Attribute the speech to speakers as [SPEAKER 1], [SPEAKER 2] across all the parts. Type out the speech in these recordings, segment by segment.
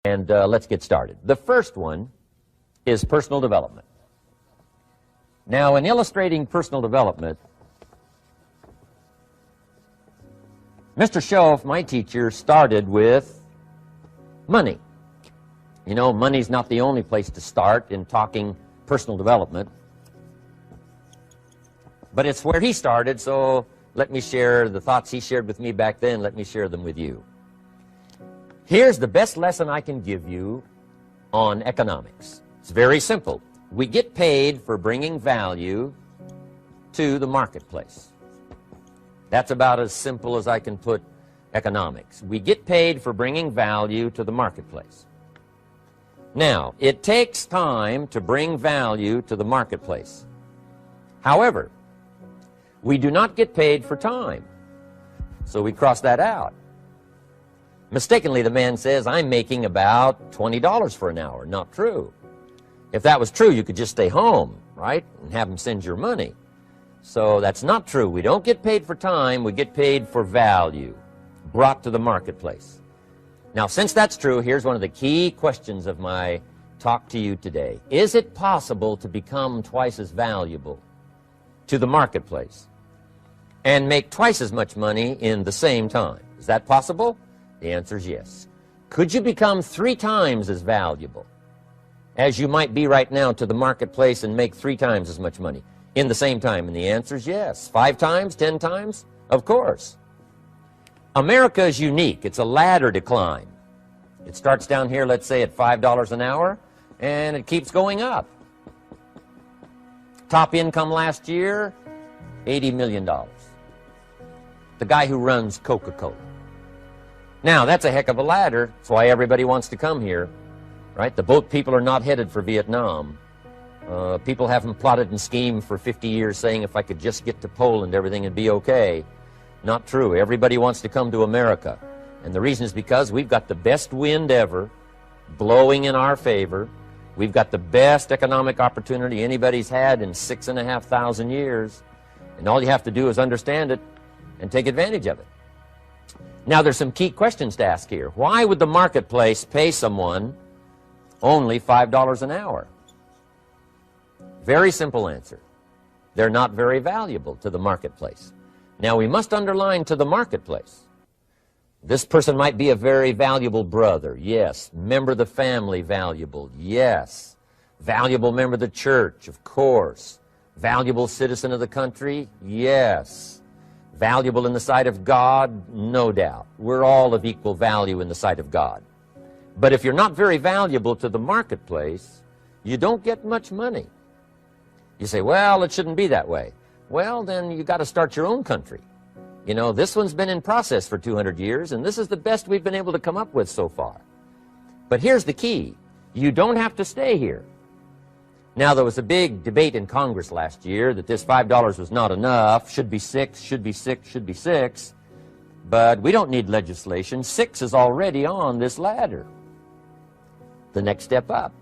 [SPEAKER 1] And let's get started. The first one is personal development. Now, in illustrating personal development, Mr. Schoaf, my teacher, started with money. You know, money's not the only place to start in talking personal development, but it's where he started, so let me share the thoughts he shared with me back then. Let me share them with you. Here's the best lesson I can give you on economics. It's very simple. We get paid for bringing value to the marketplace. That's about as simple as I can put economics. We get paid for bringing value to the marketplace. Now, it takes time to bring value to the marketplace. However, we do not get paid for time, so we cross that out. Mistakenly, the man says, I'm making about $20 for an hour. Not true. If that was true, you could just stay home, right, and have him send your money. So that's not true. We don't get paid for time. We get paid for value brought to the marketplace. Now, since that's true, here's one of the key questions of my talk to you today. Is it possible to become twice as valuable to the marketplace and make twice as much money in the same time? Is that possible? The answer is yes. Could you become 3 times as valuable as you might be right now to the marketplace and make 3 times as much money in the same time? And the answer is yes. 5 times, 10 times? Of course. America is unique. It's a ladder to climb. It starts down here, let's say, at $5 an hour, and it keeps going up. Top income last year, $80 million. The guy who runs Coca-Cola. Now, that's a heck of a ladder. That's why everybody wants to come here, right? The boat people are not headed for Vietnam. People haven't plotted and schemed for 50 years saying if I could just get to Poland, everything would be okay. Not true. Everybody wants to come to America. And the reason is because we've got the best wind ever blowing in our favor. We've got the best economic opportunity anybody's had in 6,500 years. And all you have to do is understand it and take advantage of it. Now, there's some key questions to ask here. Why would the marketplace pay someone only $5 an hour? Very simple answer. They're not very valuable to the marketplace. Now, we must underline to the marketplace. This person might be a very valuable brother. Yes. Member of the family, valuable. Yes. Valuable member of the church, of course. Valuable citizen of the country? Yes. Valuable in the sight of God? No doubt. We're all of equal value in the sight of God. But if you're not very valuable to the marketplace, you don't get much money. You say, well, it shouldn't be that way. Well, then you got to start your own country. You know, this one's been in process for 200 years, and this is the best we've been able to come up with so far. But here's the key. You don't have to stay here. Now, there was a big debate in Congress last year that this $5 was not enough, should be 6, should be 6, should be 6. But we don't need legislation. 6 is already on this ladder. The next step up.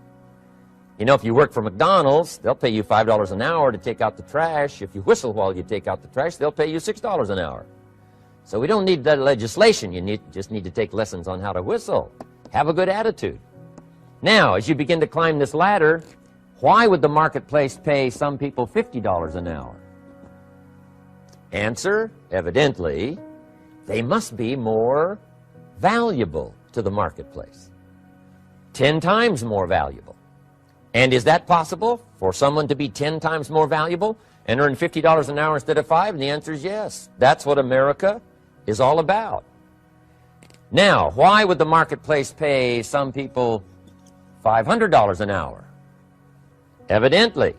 [SPEAKER 1] You know, if you work for McDonald's, they'll pay you $5 an hour to take out the trash. If you whistle while you take out the trash, they'll pay you $6 an hour. So we don't need that legislation. You just need to take lessons on how to whistle. Have a good attitude. Now, as you begin to climb this ladder, why would the marketplace pay some people $50 an hour? Answer, evidently, they must be more valuable to the marketplace. 10 times more valuable. And is that possible for someone to be 10 times more valuable and earn $50 an hour instead of 5? And the answer is yes. That's what America is all about. Now, why would the marketplace pay some people $500 an hour? Evidently,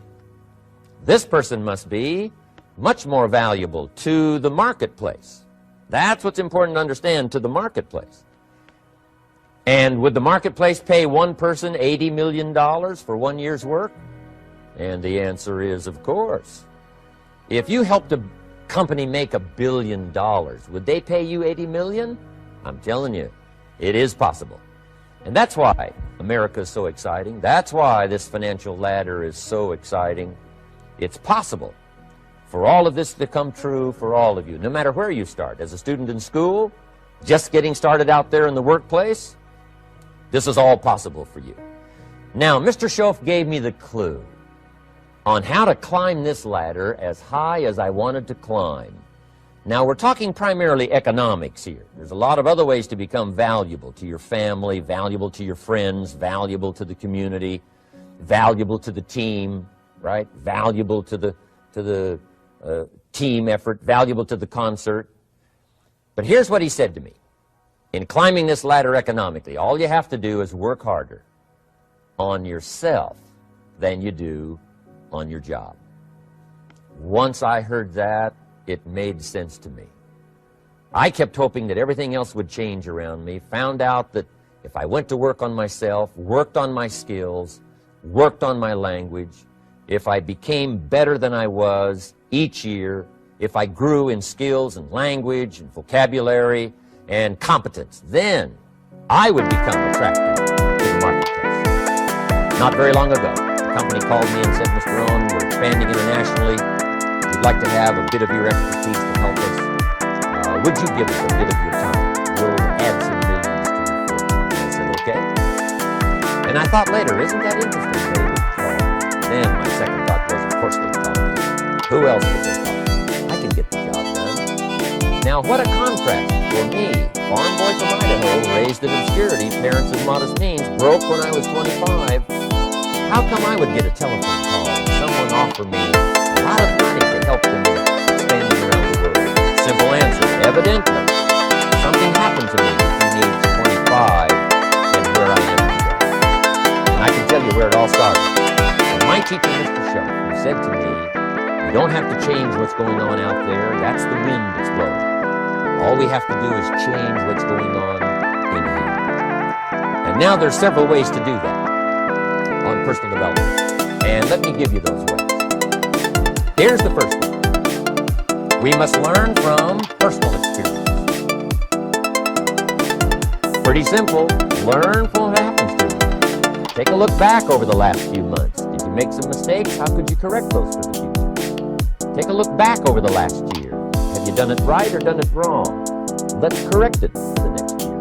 [SPEAKER 1] this person must be much more valuable to the marketplace. That's what's important to understand, to the marketplace. And would the marketplace pay one person $80 million for 1 year's work? And the answer is, of course. If you helped a company make $1 billion, would they pay you $80 million? I'm telling you, it is possible. And that's why America is so exciting. That's why this financial ladder is so exciting. It's possible for all of this to come true for all of you, no matter where you start. As a student in school, just getting started out there in the workplace, This is all possible for you. Now, Mr. Schoaf gave me the clue on how to climb this ladder as high as I wanted to climb. Now, we're talking primarily economics here. There's a lot of other ways to become valuable to your family, valuable to your friends, valuable to the community, valuable to the team, right? Valuable to the team effort, valuable to the concert. But here's what he said to me. In climbing this ladder economically, all you have to do is work harder on yourself than you do on your job. Once I heard that, it made sense to me. I kept hoping that everything else would change around me, found out that if I went to work on myself, worked on my skills, worked on my language, if I became better than I was each year, if I grew in skills and language and vocabulary and competence, then I would become attractive to the marketplace. Not very long ago, the company called me and said, Mr. Rohn, we're expanding internationally. We'd like to have a bit of your expertise to help us. Would you give us a bit of your time? We'll add some millions to your fortune. I said, okay. And I thought later, isn't that interesting? They would call. Then my second thought was, of course they would call me. Who else would they call? I can get the job done. Now, what a contrast for me, farm boy from Idaho, raised in obscurity, parents of modest means, broke when I was 25. How come I would get a telephone call and someone offer me a lot of money to help them expanding around the world? Simple answer, evidently, something happened to me between age 25 and where I am today. And I can tell you where it all started. My teacher, Mr. Schoaf, who said to me, you don't have to change what's going on out there. That's the wind that's blowing. All we have to do is change what's going on in here. And now there's several ways to do that on personal development. And let me give you those ways. Here's the first one. We must learn from personal experience. Pretty simple. Learn from what happens to you. Take a look back over the last few months. Did you make some mistakes? How could you correct those for the future? Take a look back over the last year. Have you done it right or done it wrong? Let's correct it for the next year.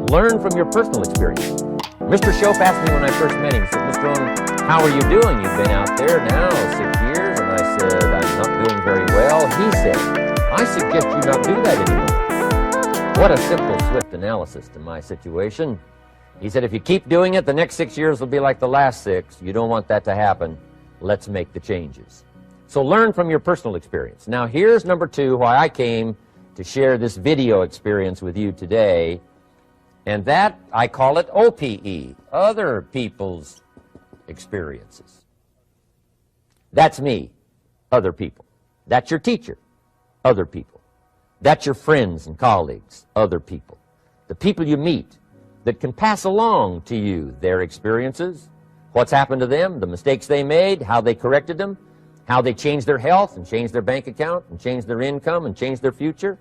[SPEAKER 1] Learn from your personal experience. Mr. Schoaf asked me when I first met him, he said, Mr. Rohn, how are you doing? You've been out there now 6 years. And I said, I'm not doing very well. He said, I suggest you not do that anymore. What a simple, swift analysis to my situation. He said, if you keep doing it, the next 6 years will be like the last 6. You don't want that to happen. Let's make the changes. So learn from your personal experience. Now here's number 2, why I came to share this video experience with you today. And that, I call it OPE, other people's experiences. That's me, other people. That's your teacher, other people. That's your friends and colleagues, other people. The people you meet that can pass along to you their experiences, what's happened to them, the mistakes they made, how they corrected them, how they changed their health and changed their bank account and changed their income and changed their future.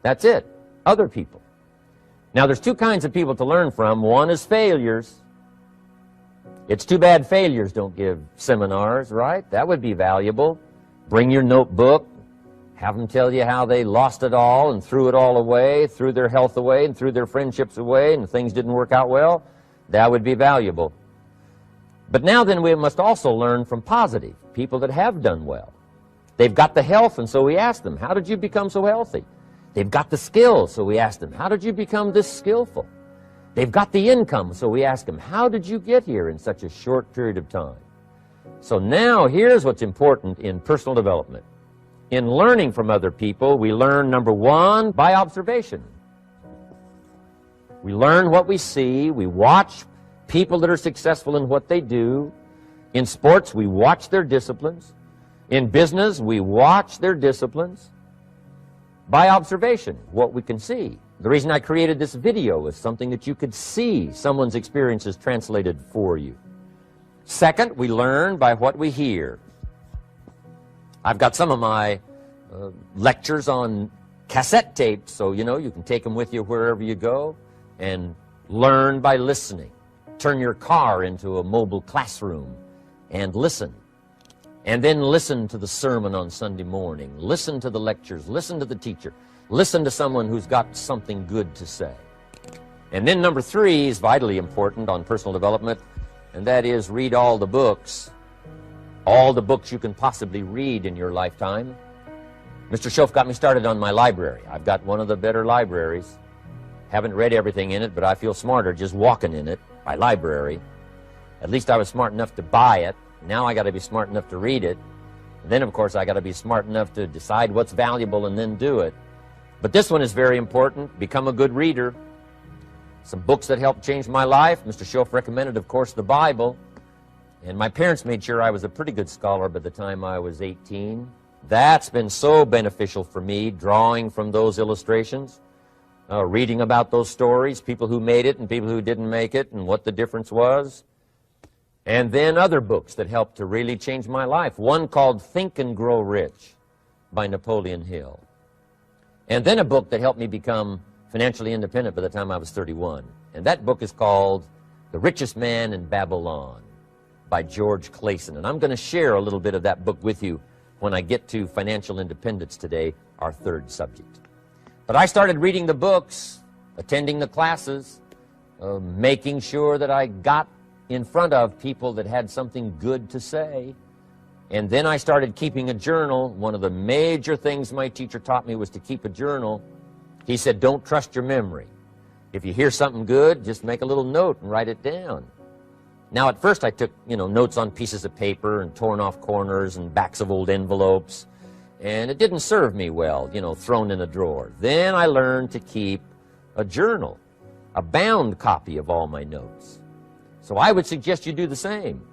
[SPEAKER 1] That's it, other people. Now, there's 2 kinds of people to learn from. One is failures. It's too bad failures don't give seminars, right? That would be valuable. Bring your notebook, have them tell you how they lost it all and threw it all away, threw their health away and threw their friendships away and things didn't work out well. That would be valuable. But now then we must also learn from positive, people that have done well. They've got the health, and so we ask them, how did you become so healthy? They've got the skills, so we ask them, how did you become this skillful? They've got the income, so we ask them, how did you get here in such a short period of time? So now here's what's important in personal development. In learning from other people, we learn, number 1, by observation. We learn what we see. We watch people that are successful in what they do. In sports, we watch their disciplines. In business, we watch their disciplines. By observation, what we can see. The reason I created this video is something that you could see someone's experiences translated for you. Second, we learn by what we hear. I've got some of my lectures on cassette tapes, so you can take them with you wherever you go and learn by listening. Turn your car into a mobile classroom and listen. And then listen to the sermon on Sunday morning. Listen to the lectures. Listen to the teacher. Listen to someone who's got something good to say. And then number 3 is vitally important on personal development, and that is read all the books you can possibly read in your lifetime. Mr. Schoaf got me started on my library. I've got one of the better libraries. Haven't read everything in it, but I feel smarter just walking in it, my library. At least I was smart enough to buy it. Now I got to be smart enough to read it. And then, of course, I got to be smart enough to decide what's valuable and then do it. But this one is very important. Become a good reader. Some books that helped change my life. Mr. Schoaf recommended, of course, the Bible. And my parents made sure I was a pretty good scholar by the time I was 18. That's been so beneficial for me, drawing from those illustrations, reading about those stories, people who made it and people who didn't make it, and what the difference was. And then other books that helped to really change my life. One called Think and Grow Rich by Napoleon Hill. And then a book that helped me become financially independent by the time I was 31. And that book is called The Richest Man in Babylon by George Clason. And I'm going to share a little bit of that book with you when I get to financial independence today, our 3rd subject. But I started reading the books, attending the classes, making sure that I got in front of people that had something good to say. And then I started keeping a journal. One of the major things my teacher taught me was to keep a journal. He said, don't trust your memory. If you hear something good, just make a little note and write it down. Now, at first I took, notes on pieces of paper and torn off corners and backs of old envelopes. And it didn't serve me well, thrown in a drawer. Then I learned to keep a journal, a bound copy of all my notes. So I would suggest you do the same.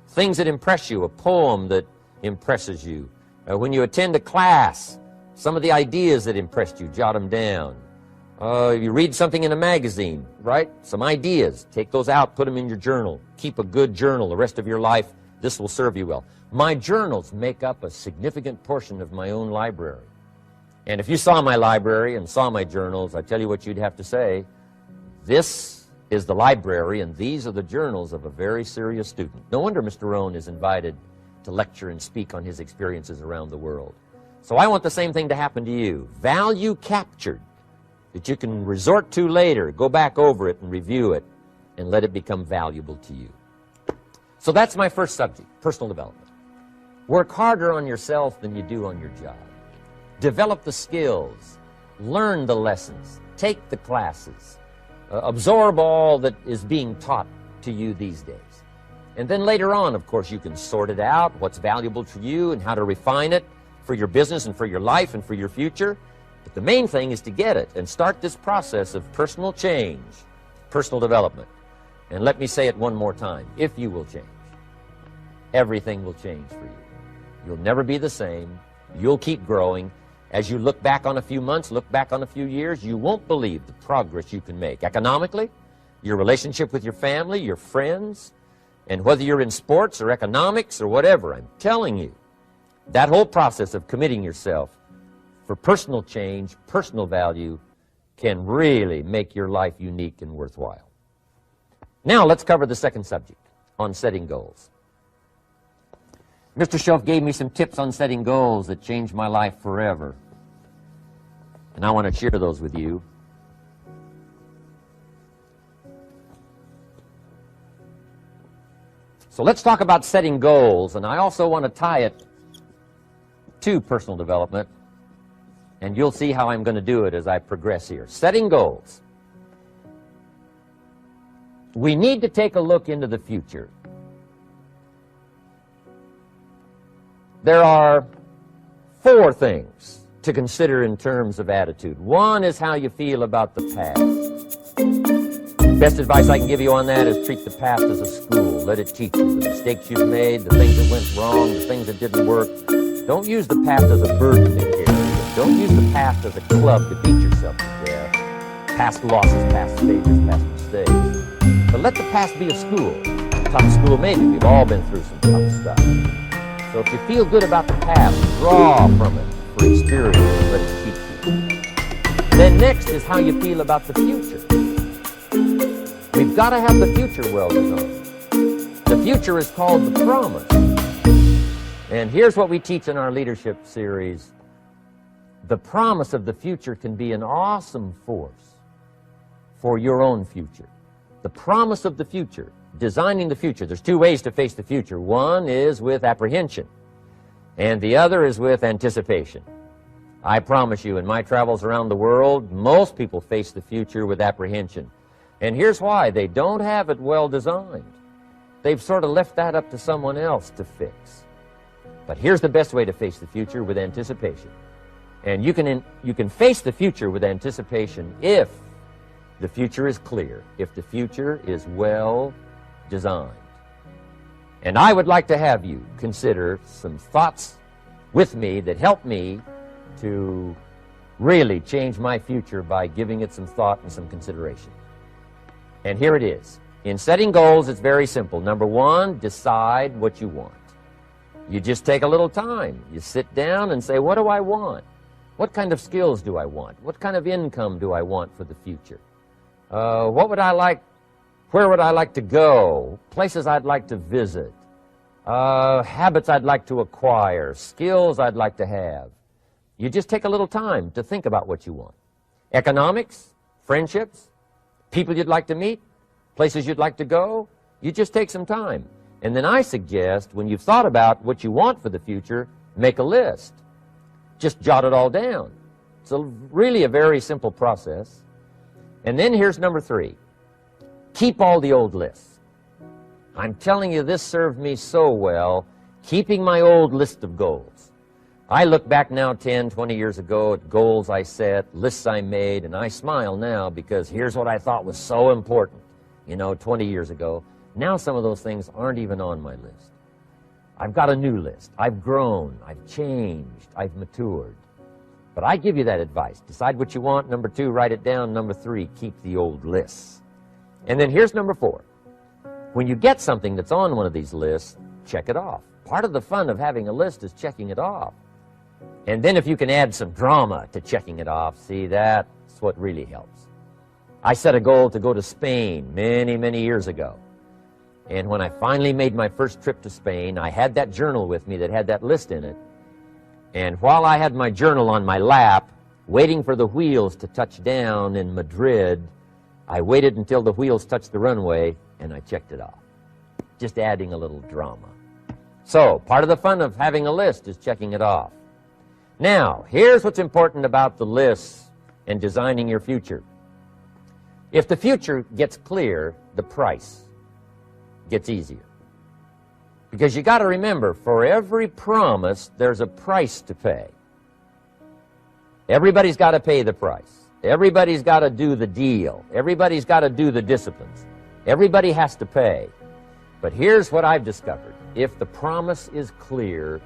[SPEAKER 1] Things that impress you, a poem that impresses you. When you attend a class, some of the ideas that impressed you, jot them down. You read something in a magazine, right? Some ideas. Take those out, put them in your journal. Keep a good journal the rest of your life. This will serve you well. My journals make up a significant portion of my own library. And if you saw my library and saw my journals, I tell you what you'd have to say. This is the library, and these are the journals of a very serious student. No wonder Mr. Rohn is invited to lecture and speak on his experiences around the world. So I want the same thing to happen to you. Value captured that you can resort to later, go back over it and review it, and let it become valuable to you. So that's my first subject, personal development. Work harder on yourself than you do on your job. Develop the skills, learn the lessons, take the classes, absorb all that is being taught to you these days. And then later on, of course, you can sort it out, what's valuable to you and how to refine it for your business and for your life and for your future. But the main thing is to get it and start this process of personal change, personal development. And let me say it one more time. If you will change, everything will change for you. You'll never be the same. You'll keep growing. As you look back on a few months, look back on a few years, you won't believe the progress you can make. Economically, your relationship with your family, your friends, and whether you're in sports or economics or whatever, I'm telling you, that whole process of committing yourself for personal change, personal value, can really make your life unique and worthwhile. Now let's cover the second subject, on setting goals. Mr. Schoaf gave me some tips on setting goals that changed my life forever. And I want to share those with you. So let's talk about setting goals, and I also want to tie it to personal development, and you'll see how I'm going to do it as I progress here. Setting goals. We need to take a look into the future. There are 4 things to consider in terms of attitude. One is how you feel about the past. Best advice I can give you on that is treat the past as a school. Let it teach you the mistakes you've made, the things that went wrong, the things that didn't work. Don't use the past as a burden to carry. Don't use the past as a club to beat yourself to death. Past losses, past failures, past mistakes. But let the past be a school. Tough school maybe. We've all been through some tough stuff. So if you feel good about the past, draw from it for experience and let it teach you. Then next is how you feel about the future. We've got to have the future well designed. The future is called the promise. And here's what we teach in our leadership series. The promise of the future can be an awesome force for your own future. The promise of the future, designing the future. There's two ways to face the future. One is with apprehension, and the other is with anticipation. I promise you, in my travels around the world, most people face the future with apprehension. And here's why. They don't have it well designed. They've sort of left that up to someone else to fix. But here's the best way to face the future, with anticipation. And you can face the future with anticipation if the future is clear, if the future is well designed. And I would like to have you consider some thoughts with me that help me to really change my future by giving it some thought and some consideration. And here it is. In setting goals, it's very simple. Number one, decide what you want. You just take a little time. You sit down and say, what do I want? What kind of skills do I want? What kind of income do I want for the future? What would I like? Where would I like to go? Places I'd like to visit. Habits I'd like to acquire. Skills I'd like to have. You just take a little time to think about what you want. Economics, friendships, people you'd like to meet, places you'd like to go. You just take some time. And then I suggest, when you've thought about what you want for the future, make a list. Just jot it all down. It's really a very simple process. And then here's number three. Keep all the old lists. I'm telling you, this served me so well, keeping my old list of goals. I look back now 10, 20 years ago at goals I set, lists I made, and I smile now because here's what I thought was so important, 20 years ago. Now some of those things aren't even on my list. I've got a new list. I've grown. I've changed. I've matured. But I give you that advice. Decide what you want. Number two, write it down. Number three, keep the old lists. And then here's number four. When you get something that's on one of these lists, check it off. Part of the fun of having a list is checking it off. And then if you can add some drama to checking it off, see, that's what really helps. I set a goal to go to Spain many, many years ago. And when I finally made my first trip to Spain, I had that journal with me that had that list in it. And while I had my journal on my lap, waiting for the wheels to touch down in Madrid, I waited until the wheels touched the runway, and I checked it off. Just adding a little drama. So, part of the fun of having a list is checking it off. Now, here's what's important about the lists and designing your future. If the future gets clear, the price gets easier. Because you got to remember, for every promise, there's a price to pay. Everybody's got to pay the price. Everybody's got to do the deal. Everybody's got to do the disciplines. Everybody has to pay. But here's what I've discovered. If the promise is clear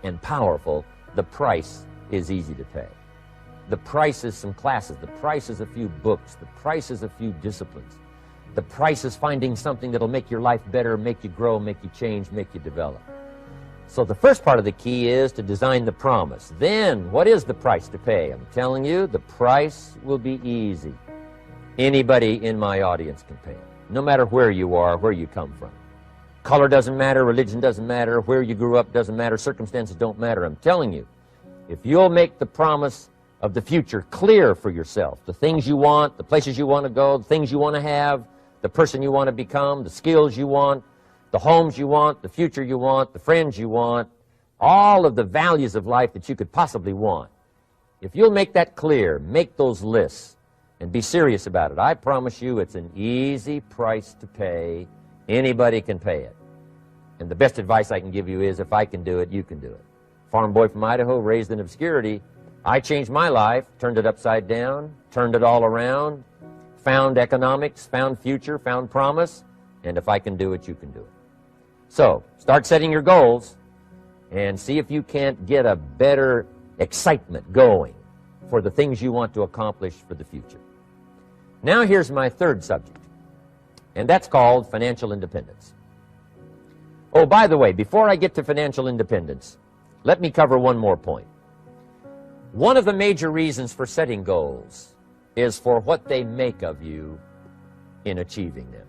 [SPEAKER 1] and powerful, the price is easy to pay. The price is some classes. The price is a few books. The price is a few disciplines. The price is finding something that'll make your life better, make you grow, make you change, make you develop. So the first part of the key is to design the promise. Then, what is the price to pay? I'm telling you, the price will be easy. Anybody in my audience can pay it, no matter where you are, where you come from. Color doesn't matter, religion doesn't matter, where you grew up doesn't matter, circumstances don't matter. I'm telling you, if you'll make the promise of the future clear for yourself, the things you want, the places you want to go, the things you want to have, the person you want to become, the skills you want, the homes you want, the future you want, the friends you want, all of the values of life that you could possibly want. If you'll make that clear, make those lists, and be serious about it, I promise you it's an easy price to pay. Anybody can pay it. And the best advice I can give you is, if I can do it, you can do it. Farm boy from Idaho, raised in obscurity, I changed my life, turned it upside down, turned it all around, found economics, found future, found promise, and if I can do it, you can do it. So, start setting your goals and see if you can't get a better excitement going for the things you want to accomplish for the future. Now here's my third subject, and that's called financial independence. Oh, by the way, before I get to financial independence, let me cover one more point. One of the major reasons for setting goals is for what they make of you in achieving them.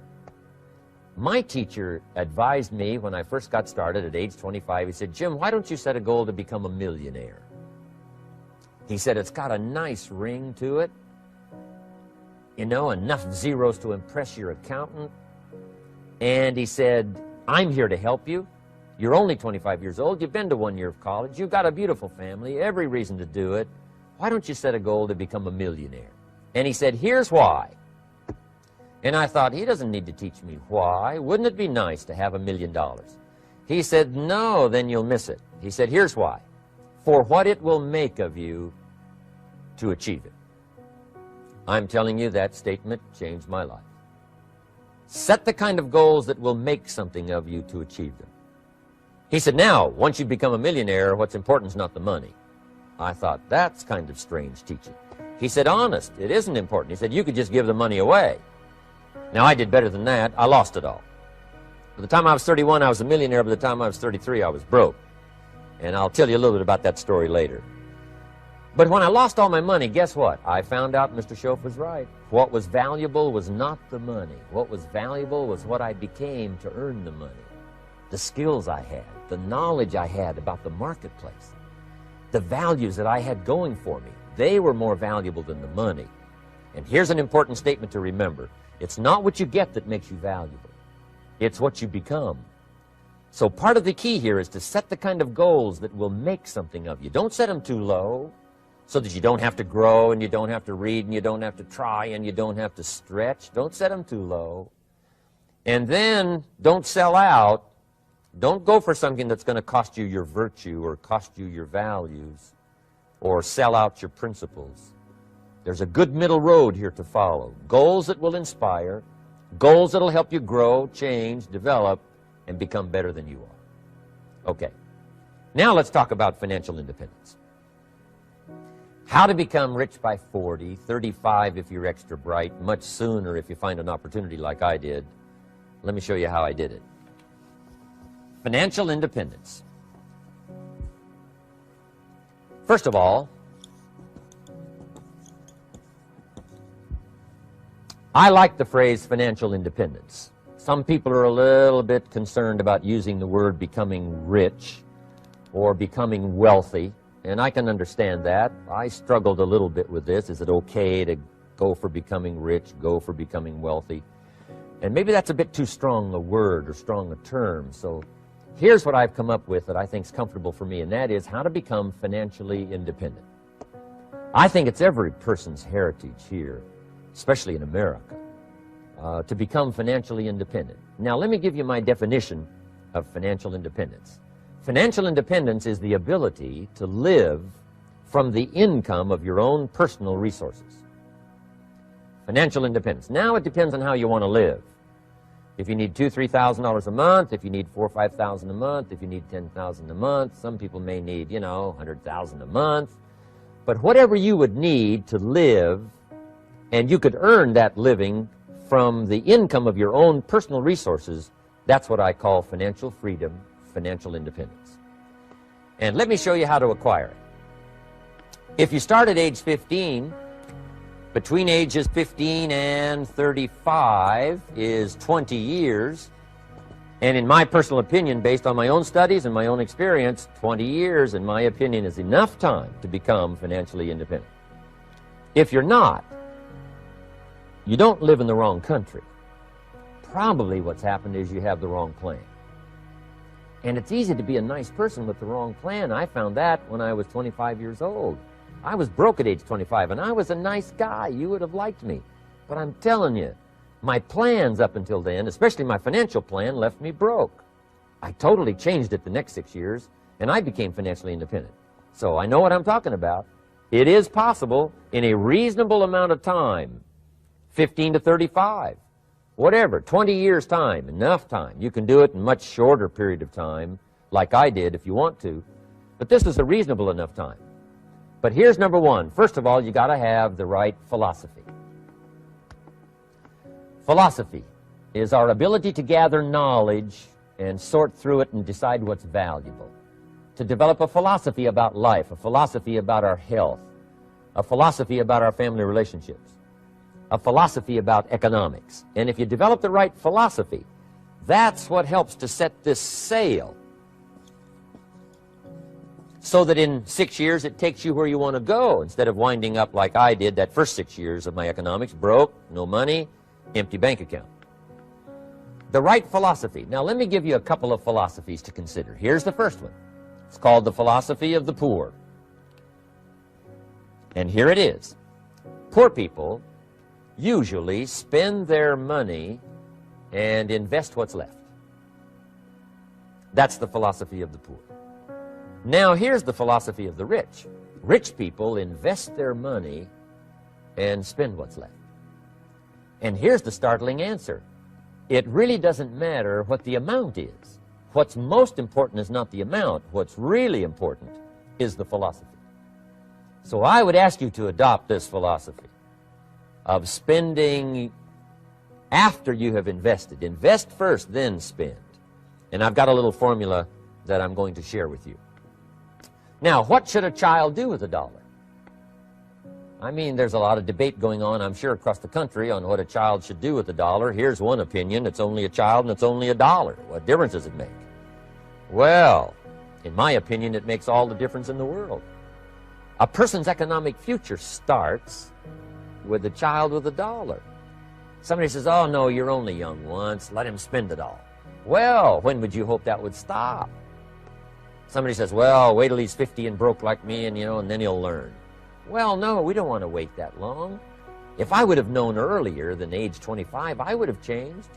[SPEAKER 1] My teacher advised me when I first got started at age 25, he said, Jim, why don't you set a goal to become a millionaire? He said, it's got a nice ring to it, you know, enough zeros to impress your accountant. And he said, I'm here to help you. You're only 25 years old. You've been to 1 year of college. You've got a beautiful family, every reason to do it. Why don't you set a goal to become a millionaire? And he said, here's why. And I thought, he doesn't need to teach me why. Wouldn't it be nice to have $1 million? He said, no, then you'll miss it. He said, here's why. For what it will make of you to achieve it. I'm telling you, that statement changed my life. Set the kind of goals that will make something of you to achieve them. He said, now, once you become a millionaire, what's important is not the money. I thought, that's kind of strange teaching. He said, honest, it isn't important. He said, you could just give the money away. Now, I did better than that. I lost it all. By the time I was 31, I was a millionaire. By the time I was 33, I was broke. And I'll tell you a little bit about that story later. But when I lost all my money, guess what? I found out Mr. Schoaf was right. What was valuable was not the money. What was valuable was what I became to earn the money. The skills I had, the knowledge I had about the marketplace, the values that I had going for me. They were more valuable than the money. And here's an important statement to remember. It's not what you get that makes you valuable. It's what you become. So part of the key here is to set the kind of goals that will make something of you. Don't set them too low so that you don't have to grow and you don't have to read and you don't have to try and you don't have to stretch. Don't set them too low. And then don't sell out. Don't go for something that's going to cost you your virtue or cost you your values or sell out your principles. There's a good middle road here to follow. Goals that will inspire, goals that will help you grow, change, develop, and become better than you are. Okay. Now let's talk about financial independence. How to become rich by 40, 35 if you're extra bright, much sooner if you find an opportunity like I did. Let me show you how I did it. Financial independence. First of all, I like the phrase financial independence. Some people are a little bit concerned about using the word becoming rich or becoming wealthy, and I can understand that. I struggled a little bit with this. Is it okay to go for becoming rich, go for becoming wealthy? And maybe that's a bit too strong a word or strong a term. So here's what I've come up with that I think is comfortable for me, and that is how to become financially independent. I think it's every person's heritage here, especially in America, to become financially independent. Now, let me give you my definition of financial independence. Financial independence is the ability to live from the income of your own personal resources. Financial independence. Now, it depends on how you want to live. If you need $2,000, $3,000 a month, if you need $4,000 or $5,000 a month, if you need $10,000 a month, some people may need, you know, $100,000 a month. But whatever you would need to live, and you could earn that living from the income of your own personal resources, that's what I call financial freedom, financial independence. And let me show you how to acquire it. If you start at age 15, between ages 15 and 35 is 20 years. And in my personal opinion, based on my own studies and my own experience, 20 years, in my opinion, is enough time to become financially independent. If you're not, you don't live in the wrong country. Probably what's happened is you have the wrong plan. And it's easy to be a nice person with the wrong plan. I found that when I was 25 years old. I was broke at age 25, and I was a nice guy. You would have liked me. But I'm telling you, my plans up until then, especially my financial plan, left me broke. I totally changed it the next 6 years, and I became financially independent. So I know what I'm talking about. It is possible in a reasonable amount of time, 15 to 35, whatever, 20 years time, enough time. You can do it in a much shorter period of time, like I did if you want to. But this is a reasonable enough time. But here's number one. First of all, you got to have the right philosophy. Philosophy is our ability to gather knowledge and sort through it and decide what's valuable. To develop a philosophy about life, a philosophy about our health, a philosophy about our family relationships, a philosophy about economics. And if you develop the right philosophy, that's what helps to set this sail so that in 6 years it takes you where you want to go, instead of winding up like I did that first 6 years of my economics, broke, no money, empty bank account. The right philosophy. Now let me give you a couple of philosophies to consider. Here's the first one. It's called the philosophy of the poor. And here it is. Poor people usually spend their money and invest what's left. That's the philosophy of the poor. Now here's the philosophy of the rich. Rich people invest their money and spend what's left. And here's the startling answer. It really doesn't matter what the amount is. What's most important is not the amount. What's really important is the philosophy. So I would ask you to adopt this philosophy of spending after you have invested. Invest first, then spend. And I've got a little formula that I'm going to share with you. Now, what should a child do with $1? I mean, there's a lot of debate going on, I'm sure, across the country on what a child should do with $1. Here's one opinion. It's only a child and it's only $1. What difference does it make? Well, in my opinion, it makes all the difference in the world. A person's economic future starts with a child with $1. Somebody says, oh, no, you're only young once. Let him spend it all. Well, when would you hope that would stop? Somebody says, well, wait till he's 50 and broke like me, and then he'll learn. Well, no, we don't want to wait that long. If I would have known earlier than age 25, I would have changed.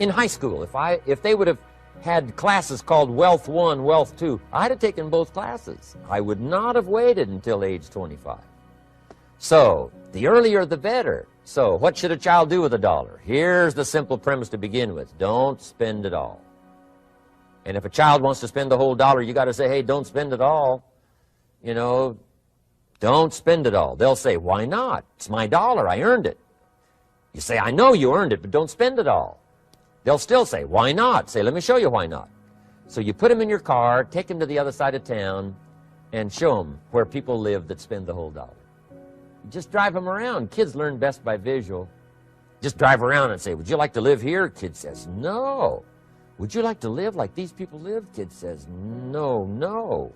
[SPEAKER 1] In high school, if they would have had classes called Wealth 1, Wealth 2, I'd have taken both classes. I would not have waited until age 25. So, the earlier the better. So, what should a child do with $1? Here's the simple premise to begin with. Don't spend it all. And if a child wants to spend the whole $1, you got to say, hey, don't spend it all. Don't spend it all. They'll say, why not? It's my $1. I earned it. You say, I know you earned it, but don't spend it all. They'll still say, why not? Say, let me show you why not. So you put them in your car, take them to the other side of town, and show them where people live that spend the whole $1. Just drive them around. Kids learn best by visual. Just drive around and say, would you like to live here? Kid says, no. Would you like to live like these people live? Kid says, no, no.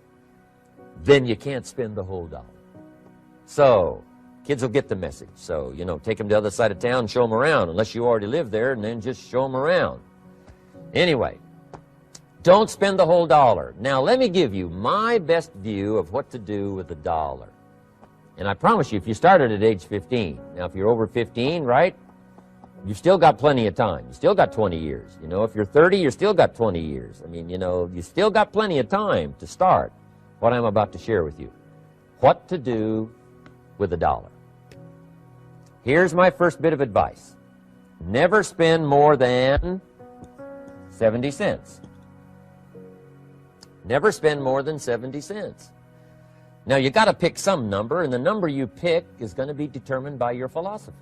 [SPEAKER 1] Then you can't spend the whole $1. So, kids will get the message. So, take them to the other side of town, show them around, unless you already live there, and then just show them around. Anyway, don't spend the whole $1. Now, let me give you my best view of what to do with $1. And I promise you, if you started at age 15, now if you're over 15, right, you've still got plenty of time. You still got 20 years. If you're 30, you've still got 20 years. I mean, you still got plenty of time to start what I'm about to share with you. What to do with $1. Here's my first bit of advice. Never spend more than 70 cents. Never spend more than 70 cents. Now, you got to pick some number, and the number you pick is going to be determined by your philosophy.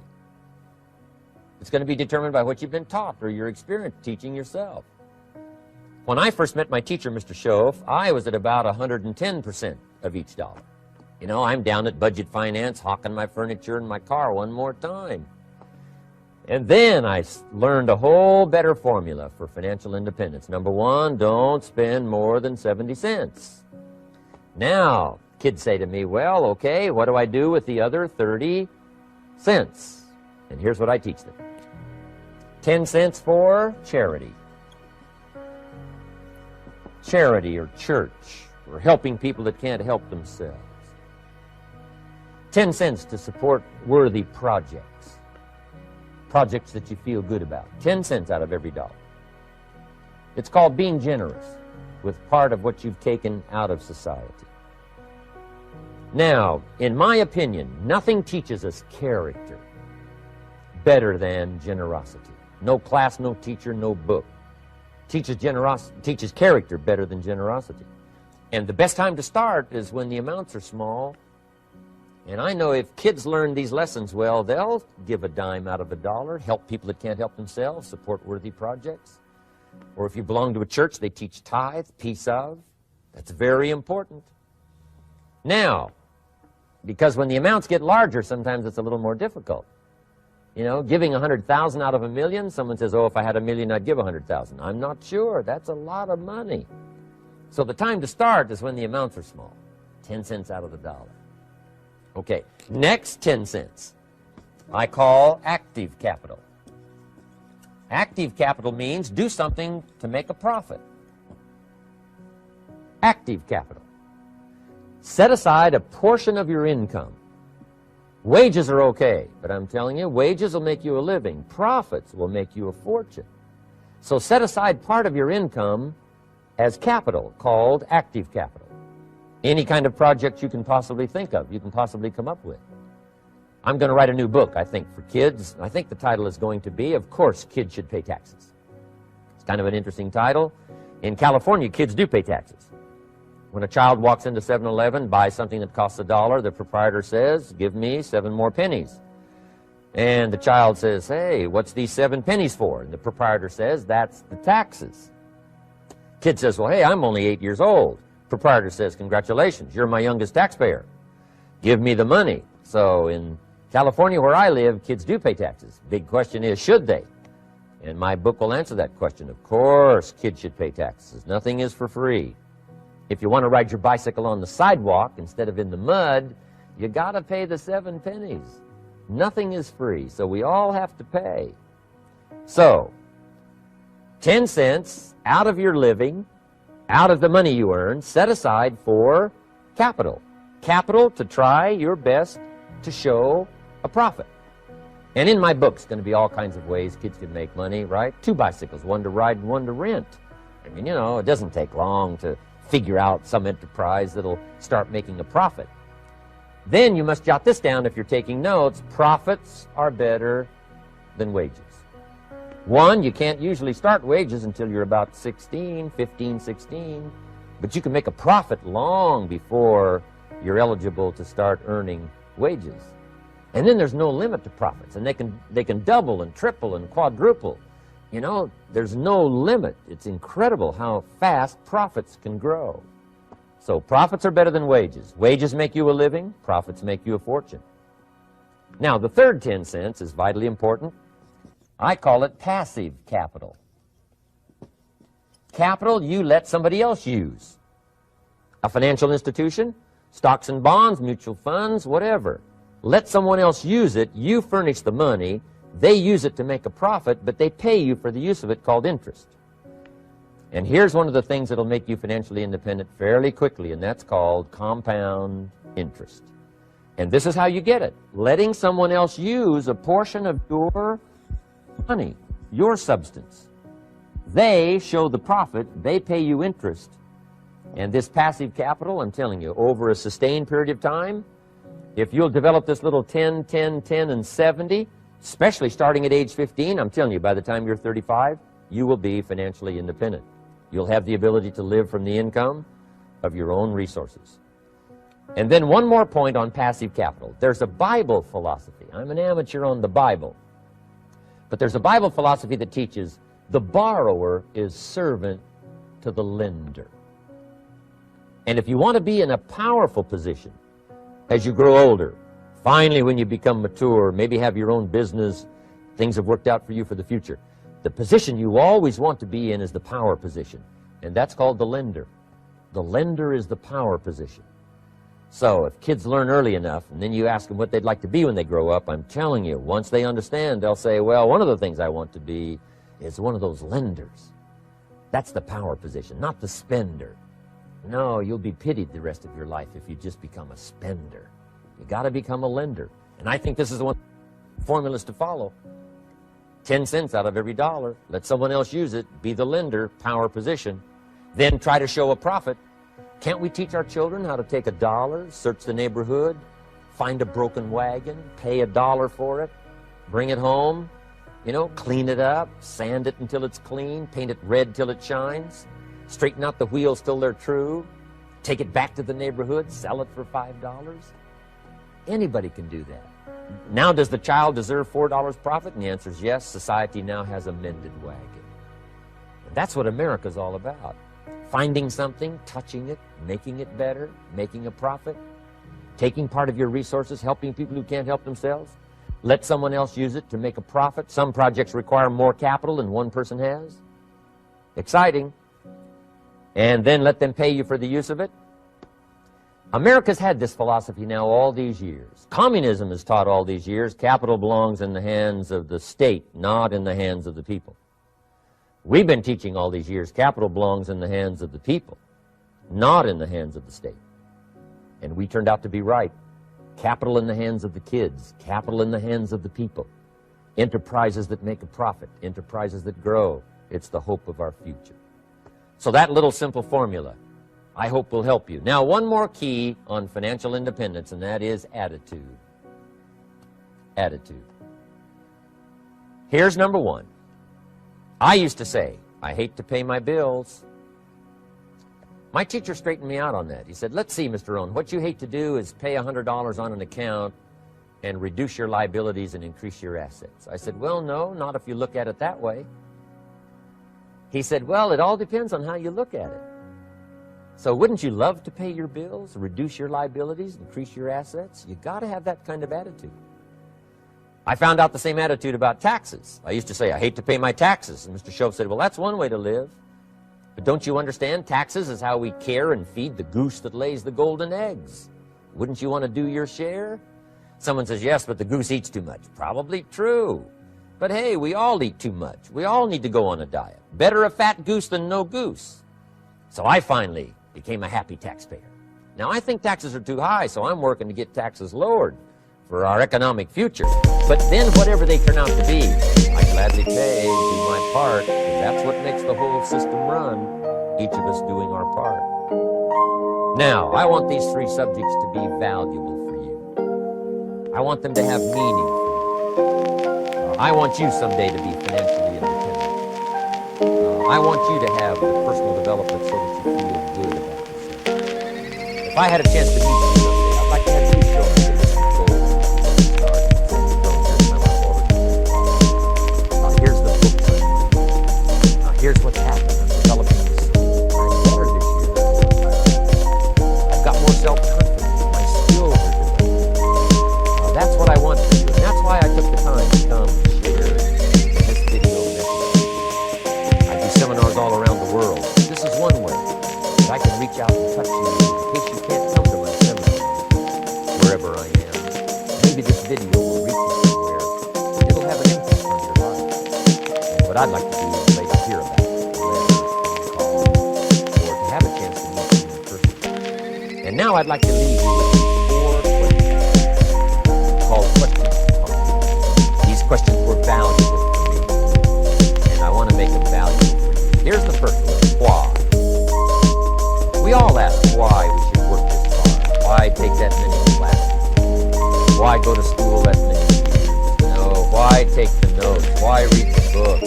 [SPEAKER 1] It's going to be determined by what you've been taught or your experience teaching yourself. When I first met my teacher, Mr. Schoaf, I was at about 110% of each $1. I'm down at budget finance, hawking my furniture and my car one more time. And then I learned a whole better formula for financial independence. Number one, don't spend more than 70 cents. Now, kids say to me, well, okay, what do I do with the other 30 cents? And here's what I teach them. 10 cents for charity. Charity or church, or helping people that can't help themselves. 10 cents to support worthy projects. Projects that you feel good about. 10 cents out of every $1. It's called being generous with part of what you've taken out of society. Now, in my opinion, nothing teaches us character better than generosity. No class, no teacher, no book teaches character better than generosity. And the best time to start is when the amounts are small. And I know if kids learn these lessons well, they'll give a dime out of $1, help people that can't help themselves, support worthy projects. Or if you belong to a church, they teach tithe, piece of. That's very important. Now, because when the amounts get larger, sometimes it's a little more difficult. Giving 100,000 out of $1 million, someone says, oh, if I had $1 million, I'd give 100,000. I'm not sure. That's a lot of money. So the time to start is when the amounts are small. 10 cents out of the dollar. Okay, next 10 cents I call active capital. Active capital means do something to make a profit. Active capital. Set aside a portion of your income. Wages are okay, but I'm telling you, wages will make you a living. Profits will make you a fortune. So set aside part of your income as capital, called active capital. Any kind of project you can possibly think of, you can possibly come up with. I'm going to write a new book, I think, for kids. I think the title is going to be, Of Course, Kids Should Pay Taxes. It's kind of an interesting title. In California, kids do pay taxes. When a child walks into 7-Eleven, buys something that costs $1, the proprietor says, give me 7 more pennies. And the child says, hey, what's these 7 pennies for? And the proprietor says, that's the taxes. Kid says, well, hey, I'm only 8 years old. Proprietor says, congratulations, you're my youngest taxpayer. Give me the money. So in California, where I live, kids do pay taxes. Big question is, should they? And my book will answer that question. Of course, kids should pay taxes. Nothing is for free. If you want to ride your bicycle on the sidewalk instead of in the mud, you got to pay the 7 pennies. Nothing is free, so we all have to pay. So, 10 cents out of your living, out of the money you earn, set aside for capital. Capital to try your best to show a profit. And in my book, it's going to be all kinds of ways kids can make money, right? 2 bicycles, one to ride and one to rent. I mean, you know, it doesn't take long to figure out some enterprise that'll start making a profit. Then you must jot this down if you're taking notes. Profits are better than wages. 1, you can't usually start wages until you're about 16, 15, 16, but you can make a profit long before you're eligible to start earning wages. And then there's no limit to profits, and they can double and triple and quadruple. You know, there's no limit. It's incredible how fast profits can grow. So profits are better than wages. Wages make you a living. Profits make you a fortune. Now, the third 10 cents is vitally important. I call it passive capital. Capital you let somebody else use. A financial institution, stocks and bonds, mutual funds, whatever. Let someone else use it. You furnish the money. They use it to make a profit, but they pay you for the use of it, called interest. And here's one of the things that'll make you financially independent fairly quickly, and that's called compound interest. And this is how you get it. Letting someone else use a portion of your money, your substance. They show the profit, they pay you interest. And this passive capital, I'm telling you, over a sustained period of time, if you'll develop this little 10, 10, 10, and 70, especially starting at age 15, I'm telling you, by the time you're 35, you will be financially independent. You'll have the ability to live from the income of your own resources. And then one more point on passive capital. There's a Bible philosophy. I'm an amateur on the Bible. But there's a Bible philosophy that teaches the borrower is servant to the lender. And if you want to be in a powerful position as you grow older, finally when you become mature, maybe have your own business, things have worked out for you for the future, the position you always want to be in is the power position, and that's called the lender. The lender is the power position. So if kids learn early enough, and then you ask them what they'd like to be when they grow up, I'm telling you, once they understand, they'll say, well, one of the things I want to be is one of those lenders. That's the power position, not the spender. No, you'll be pitied the rest of your life if you just become a spender. You got to become a lender. And I think this is the one formulas to follow. 10 cents out of every dollar. Let someone else use it. Be the lender, power position. Then try to show a profit. Can't we teach our children how to take $1, search the neighborhood, find a broken wagon, pay $1 for it, bring it home, you know, clean it up, sand it until it's clean, paint it red till it shines, straighten out the wheels till they're true, take it back to the neighborhood, sell it for $5? Anybody can do that. Now, does the child deserve $4 profit? And the answer is yes. Society now has a mended wagon. And that's what America's all about. Finding something, touching it, making it better, making a profit, taking part of your resources, helping people who can't help themselves. Let someone else use it to make a profit. Some projects require more capital than one person has. Exciting. and then let them pay you for the use of it? America's had this philosophy now all these years. Communism has taught all these years capital belongs in the hands of the state, not in the hands of the people. We've been teaching all these years capital belongs in the hands of the people, not in the hands of the state. And we turned out to be right. Capital in the hands of the kids, capital in the hands of the people. Enterprises that make a profit, enterprises that grow. It's the hope of our future. So that little simple formula, I hope, will help you. Now, one more key on financial independence, and that is attitude. Attitude. Here's number one. I used to say, I hate to pay my bills. My teacher straightened me out on that. He said, let's see, Mr. Rohn, what you hate to do is pay $100 on an account and reduce your liabilities and increase your assets. I said, well, no, not if you look at it that way. He said, well, it all depends on how you look at it. So wouldn't you love to pay your bills, reduce your liabilities, increase your assets? You got to have that kind of attitude. I found out the same attitude about taxes. I used to say, I hate to pay my taxes. And Mr. Shove said, well, that's one way to live. But don't you understand? Taxes is how we care and feed the goose that lays the golden eggs. Wouldn't you want to do your share? Someone says, yes, but the goose eats too much. Probably true. But hey, we all eat too much. We all need to go on a diet. Better a fat goose than no goose. So I finally became a happy taxpayer. Now, I think taxes are too high, so I'm working to get taxes lowered for our economic future. But then whatever they turn out to be, I gladly pay, do my part, because that's what makes the whole system run, each of us doing our part. Now, I want these three subjects to be valuable for you. I want them to have meaning for you. I want you someday to be financially independent. I want you to have the personal development so that you feel good about yourself. If I had a chance to meet you someday, I'd like to have you show me the goals. Here's the book. Here's what's happened. I'm developing this. I'm better this year. I've got more self-confidence. My skills are developing. That's what I want for you. And that's why I took the time to come and share this video message. I do seminars all around the world. This is one way that I can reach out and touch you in case you can't come to my seminar wherever I am. Maybe this video will reach you somewhere. It'll have an impact on your life. And what I'd like to do is later hear about it, call, or to have a chance to meet you in person. And now I'd like to leave you with 4 questions called questions. These questions were valuable for me, and I want to make them valuable for you. Here's the first one. Why? We all ask why we should work this hard. Why take that many classes? Why go to school that many years? Why take the notes? Why read the book?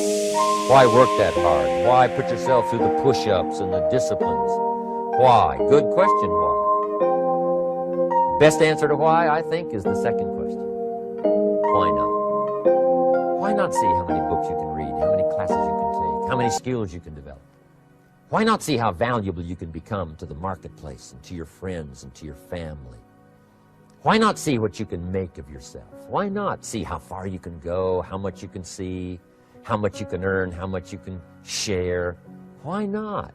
[SPEAKER 1] Why work that hard? Why put yourself through the push-ups and the disciplines? Why? Good question, why? Best answer to why, I think, is the second question. Why not? Why not see how many books you can read, how many classes you can take, how many skills you can develop? Why not see how valuable you can become to the marketplace and to your friends and to your family? Why not see what you can make of yourself? Why not see how far you can go, how much you can see, how much you can earn, how much you can share? Why not?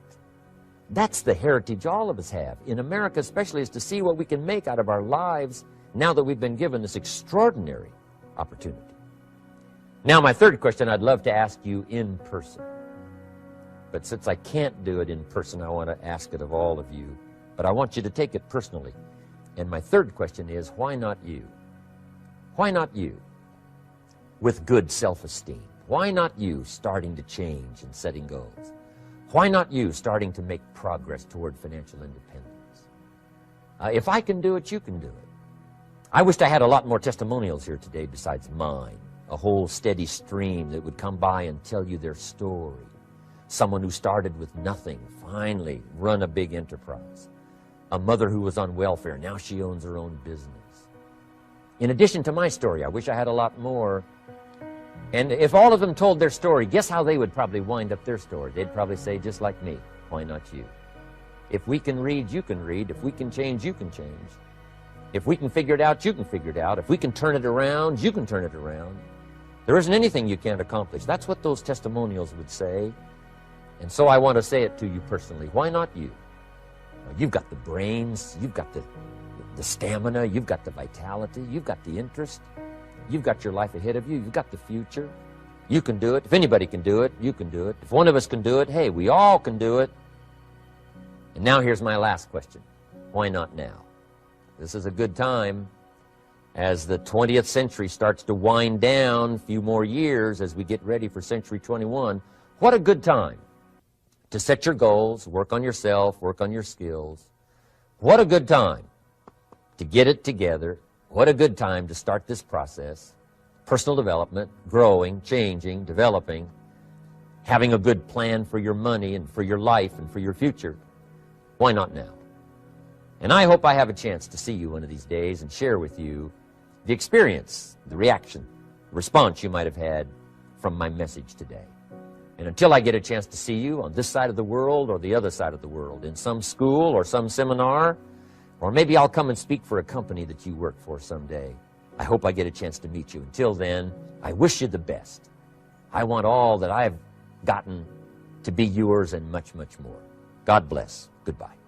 [SPEAKER 1] That's the heritage all of us have, in America especially, is to see what we can make out of our lives now that we've been given this extraordinary opportunity. Now, my third question I'd love to ask you in person. But since I can't do it in person, I want to ask it of all of you. But I want you to take it personally. And my third question is, why not you? Why not you with good self-esteem? Why not you starting to change and setting goals? Why not you starting to make progress toward financial independence? If I can do it, you can do it. I wished I had a lot more testimonials here today besides mine. A whole steady stream that would come by and tell you their story. Someone who started with nothing, finally run a big enterprise. A mother who was on welfare, now she owns her own business. In addition to my story, I wish I had a lot more. And if all of them told their story, guess how they would probably wind up their story? They'd probably say, just like me, why not you? If we can read, you can read. If we can change, you can change. If we can figure it out, you can figure it out. If we can turn it around, you can turn it around. There isn't anything you can't accomplish. That's what those testimonials would say. And so I want to say it to you personally. Why not you? You've got the brains, you've got the stamina, you've got the vitality, you've got the interest, you've got your life ahead of you, you've got the future. You can do it. If anybody can do it, you can do it. If one of us can do it, hey, we all can do it. And now here's my last question. Why not now? This is a good time as the 20th century starts to wind down, a few more years as we get ready for century 21. What a good time to set your goals, work on yourself, work on your skills. What a good time to get it together. What a good time to start this process. Personal development, growing, changing, developing, having a good plan for your money and for your life and for your future. Why not now? And I hope I have a chance to see you one of these days and share with you the experience, the reaction, the response you might have had from my message today. And until I get a chance to see you on this side of the world or the other side of the world, in some school or some seminar, or maybe I'll come and speak for a company that you work for someday, I hope I get a chance to meet you. Until then, I wish you the best. I want all that I've gotten to be yours and much, much more. God bless. Goodbye.